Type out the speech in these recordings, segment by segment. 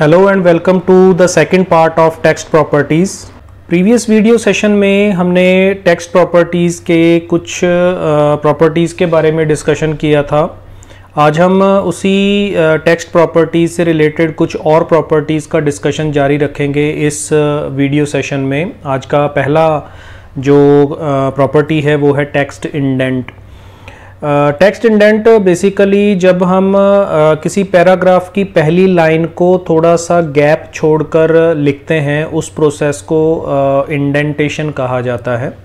Hello and welcome to the second part of text properties. Previous video session में हमने text properties के कुछ properties के बारे में डिस्कशन किया था। आज हम उसी टेक्स्ट प्रॉपर्टीज़ से रिलेटेड कुछ और प्रॉपर्टीज़ का डिस्कशन जारी रखेंगे इस वीडियो सेशन में। आज का पहला जो प्रॉपर्टी है वो है text indent. Text indent basically जब हम किसी पैराग्राफ की पहली लाइन को थोड़ा सा गैप छोड़कर लिखते हैं उस प्रोसेस को इंडेंटेशन कहा जाता है।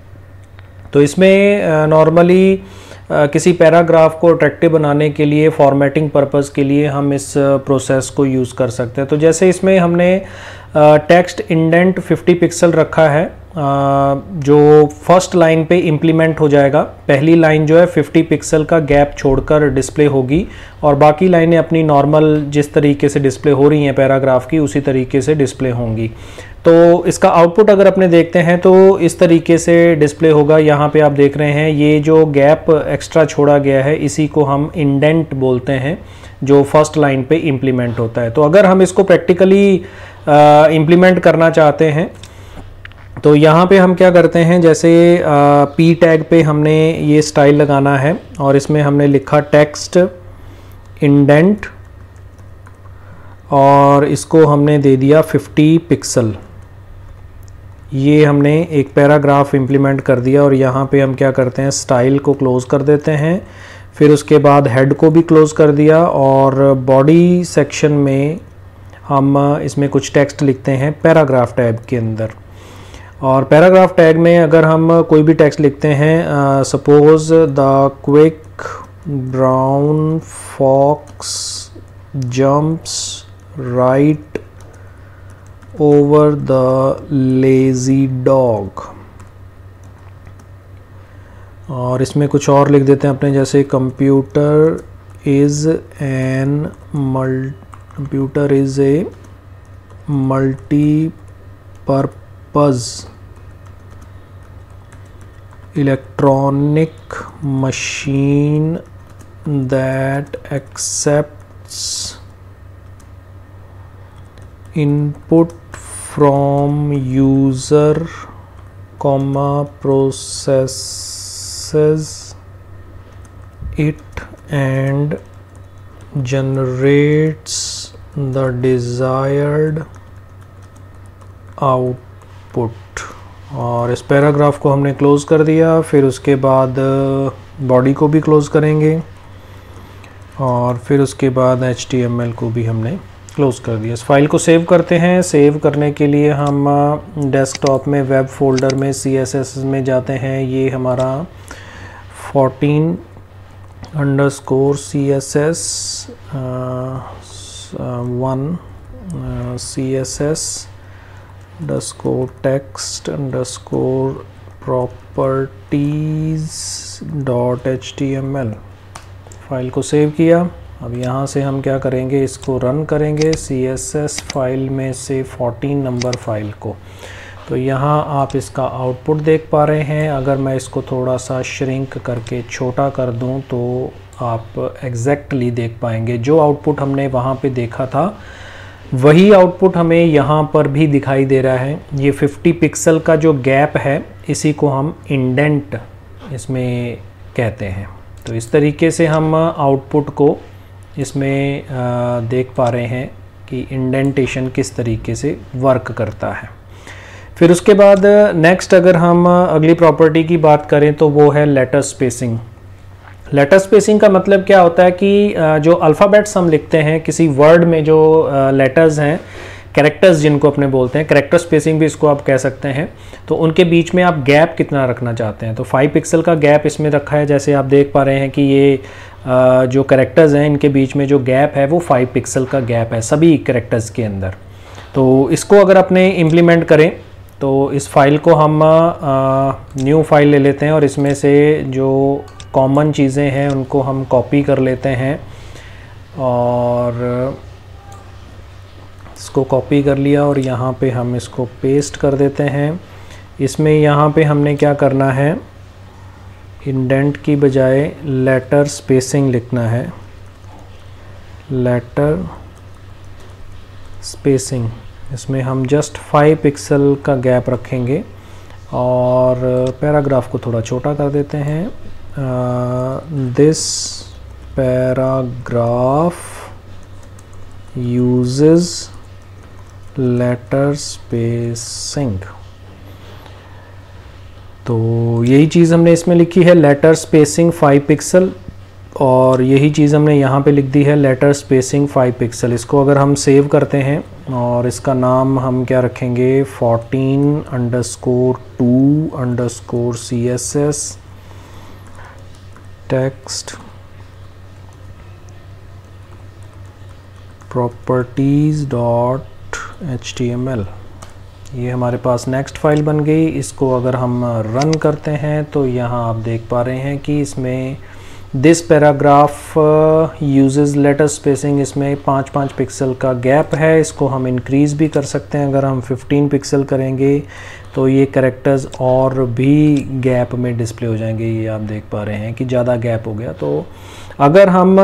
तो इसमें नॉर्मली किसी पैराग्राफ को अट्रैक्टिव बनाने के लिए फॉर्मेटिंग पर्पस के लिए हम इस प्रोसेस को यूज़ कर सकते हैं। तो जैसे इसमें हमने टेक्स्ट इंडेंट 50 पिक्सल रखा है जो फर्स्ट लाइन पे इम्प्लीमेंट हो जाएगा। पहली लाइन जो है 50 पिक्सल का गैप छोड़कर डिस्प्ले होगी और बाकी लाइनें अपनी नॉर्मल जिस तरीके से डिस्प्ले हो रही हैं पैराग्राफ की उसी तरीके से डिस्प्ले होंगी। तो इसका आउटपुट अगर अपने देखते हैं तो इस तरीके से डिस्प्ले होगा। यहाँ पे आप देख रहे हैं ये जो गैप एक्स्ट्रा छोड़ा गया है इसी को हम इंडेंट बोलते हैं जो फर्स्ट लाइन पे इम्प्लीमेंट होता है। तो अगर हम इसको प्रैक्टिकली इम्प्लीमेंट करना चाहते हैं तो यहाँ पे हम क्या करते हैं, जैसे पी टैग पे हमने ये स्टाइल लगाना है और इसमें हमने लिखा टेक्स्ट इंडेंट और इसको हमने दे दिया 50 पिक्सल। ये हमने एक पैराग्राफ इम्प्लीमेंट कर दिया और यहाँ पे हम क्या करते हैं स्टाइल को क्लोज़ कर देते हैं। फिर उसके बाद हेड को भी क्लोज़ कर दिया और बॉडी सेक्शन में हम इसमें कुछ टेक्स्ट लिखते हैं पैराग्राफ टैब के अंदर। और पैराग्राफ टैग में अगर हम कोई भी टेक्स्ट लिखते हैं suppose the quick brown fox jumps right over the lazy dog, और इसमें कुछ और लिख देते हैं अपने, जैसे computer is a multipurpose electronic machine that accepts input from user, processes it and generates the desired output। और इस पैराग्राफ को हमने क्लोज़ कर दिया। फिर उसके बाद बॉडी को भी क्लोज़ करेंगे और फिर उसके बाद HTML को भी हमने क्लोज़ कर दिया। इस फाइल को सेव करते हैं। सेव करने के लिए हम डेस्कटॉप में वेब फोल्डर में CSS में जाते हैं। ये हमारा 14_CSS1 CSS_properties.html फाइल को सेव किया। अब यहाँ से हम क्या करेंगे, इसको रन करेंगे CSS फाइल में से 14 नंबर फाइल को। तो यहाँ आप इसका आउटपुट देख पा रहे हैं। अगर मैं इसको थोड़ा सा श्रिंक करके छोटा कर दूँ तो आप एग्जैक्टली देख पाएंगे जो आउटपुट हमने वहाँ पे देखा था वही आउटपुट हमें यहाँ पर भी दिखाई दे रहा है। ये 50 पिक्सल का जो गैप है इसी को हम इंडेंट इसमें कहते हैं। तो इस तरीके से हम आउटपुट को इसमें देख पा रहे हैं कि इंडेंटेशन किस तरीके से वर्क करता है। फिर उसके बाद नेक्स्ट अगर हम अगली प्रॉपर्टी की बात करें तो वो है लेटर स्पेसिंग। लेटर स्पेसिंग का मतलब क्या होता है कि जो अल्फ़ाबेट्स हम लिखते हैं किसी वर्ड में, जो लेटर्स हैं, कैरेक्टर्स जिनको अपने बोलते हैं, कैरेक्टर स्पेसिंग भी इसको आप कह सकते हैं। तो उनके बीच में आप गैप कितना रखना चाहते हैं। तो 5 पिक्सल का गैप इसमें रखा है। जैसे आप देख पा रहे हैं कि ये जो कैरेक्टर्स हैं इनके बीच में जो गैप है वो 5 पिक्सल का गैप है सभी कैरेक्टर्स के अंदर। तो इसको अगर अपने इम्प्लीमेंट करें तो इस फाइल को हम न्यू फाइल ले लेते हैं और इसमें से जो कॉमन चीज़ें हैं उनको हम कॉपी कर लेते हैं और इसको कॉपी कर लिया और यहाँ पे हम इसको पेस्ट कर देते हैं। इसमें यहाँ पे हमने क्या करना है, इंडेंट की बजाय लेटर स्पेसिंग लिखना है, लेटर स्पेसिंग, इसमें हम जस्ट 5 पिक्सल का गैप रखेंगे और पैराग्राफ को थोड़ा छोटा कर देते हैं। This paragraph uses letter spacing. तो यही चीज़ हमने इसमें लिखी है, लेटर स्पेसिंग 5 पिक्सल, और यही चीज़ हमने यहाँ पे लिख दी है, लेटर स्पेसिंग 5 पिक्सल। इसको अगर हम सेव करते हैं और इसका नाम हम क्या रखेंगे, 14_2_CSS टेक्स्ट properties.html। ये हमारे पास नेक्स्ट फाइल बन गई। इसको अगर हम रन करते हैं तो यहाँ आप देख पा रहे हैं कि इसमें this paragraph uses letter spacing, इसमें 5-5 पिक्सल का गैप है। इसको हम इंक्रीज़ भी कर सकते हैं। अगर हम 15 पिक्सल करेंगे तो ये कैरेक्टर्स और भी गैप में डिस्प्ले हो जाएंगे। ये आप देख पा रहे हैं कि ज़्यादा गैप हो गया। तो अगर हम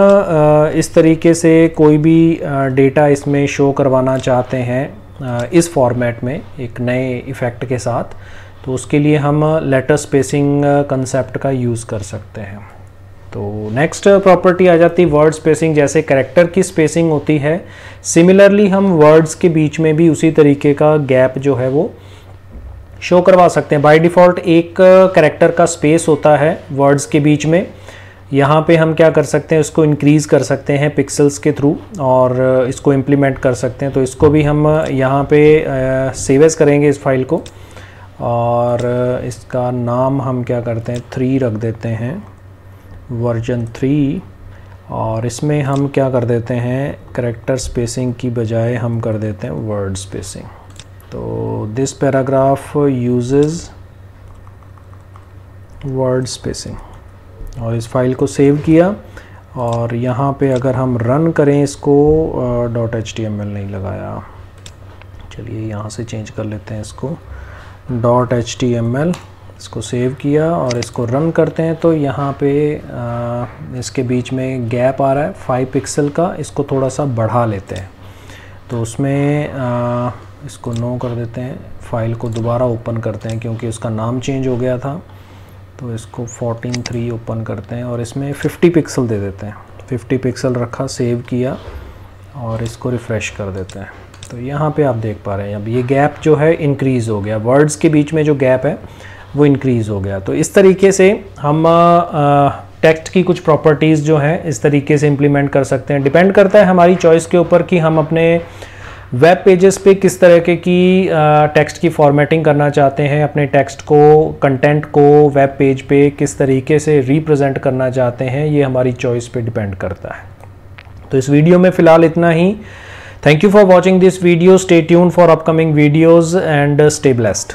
इस तरीके से कोई भी डेटा इसमें शो करवाना चाहते हैं इस फॉर्मेट में एक नए इफ़ेक्ट के साथ, तो उसके लिए हम लेटर स्पेसिंग कंसेप्ट का यूज़ कर सकते हैं। तो नेक्स्ट प्रॉपर्टी आ जाती है वर्ड स्पेसिंग। जैसे कैरेक्टर की स्पेसिंग होती है, सिमिलरली हम वर्ड्स के बीच में भी उसी तरीके का गैप जो है वो शो करवा सकते हैं। बाय डिफ़ॉल्ट एक कैरेक्टर का स्पेस होता है वर्ड्स के बीच में। यहाँ पे हम क्या कर सकते हैं, इसको इंक्रीज़ कर सकते हैं पिक्सल्स के थ्रू और इसको इम्प्लीमेंट कर सकते हैं। तो इसको भी हम यहाँ पे सेव एज करेंगे इस फाइल को, और इसका नाम हम क्या करते हैं, 3 रख देते हैं, वर्जन 3। और इसमें हम क्या कर देते हैं, कैरेक्टर स्पेसिंग की बजाय हम कर देते हैं वर्ड स्पेसिंग। तो this paragraph uses word spacing, और इस फाइल को सेव किया। और यहाँ पे अगर हम रन करें इसको, .html नहीं लगाया, चलिए यहाँ से चेंज कर लेते हैं इसको, .html। इसको सेव किया और इसको रन करते हैं तो यहाँ पे इसके बीच में गैप आ रहा है 5 पिक्सल का। इसको थोड़ा सा बढ़ा लेते हैं, तो उसमें इसको नो कर देते हैं। फाइल को दोबारा ओपन करते हैं क्योंकि उसका नाम चेंज हो गया था। तो इसको 14:3 ओपन करते हैं और इसमें 50 पिक्सल दे देते हैं। 50 पिक्सल रखा, सेव किया और इसको रिफ़्रेश कर देते हैं। तो यहाँ पे आप देख पा रहे हैं अब ये गैप जो है इंक्रीज़ हो गया, वर्ड्स के बीच में जो गैप है वो इंक्रीज़ हो गया। तो इस तरीके से हम टेक्स्ट की कुछ प्रॉपर्टीज़ जो हैं इस तरीके से इम्प्लीमेंट कर सकते हैं। डिपेंड करता है हमारी चॉइस के ऊपर कि हम अपने वेब पेजेस पे किस तरह की टेक्स्ट की फॉर्मेटिंग करना चाहते हैं, अपने टेक्स्ट को, कंटेंट को वेब पेज पे किस तरीके से रिप्रेजेंट करना चाहते हैं, ये हमारी चॉइस पे डिपेंड करता है। तो इस वीडियो में फ़िलहाल इतना ही। Thank you for watching this video. Stay tuned for upcoming videos and stay blessed.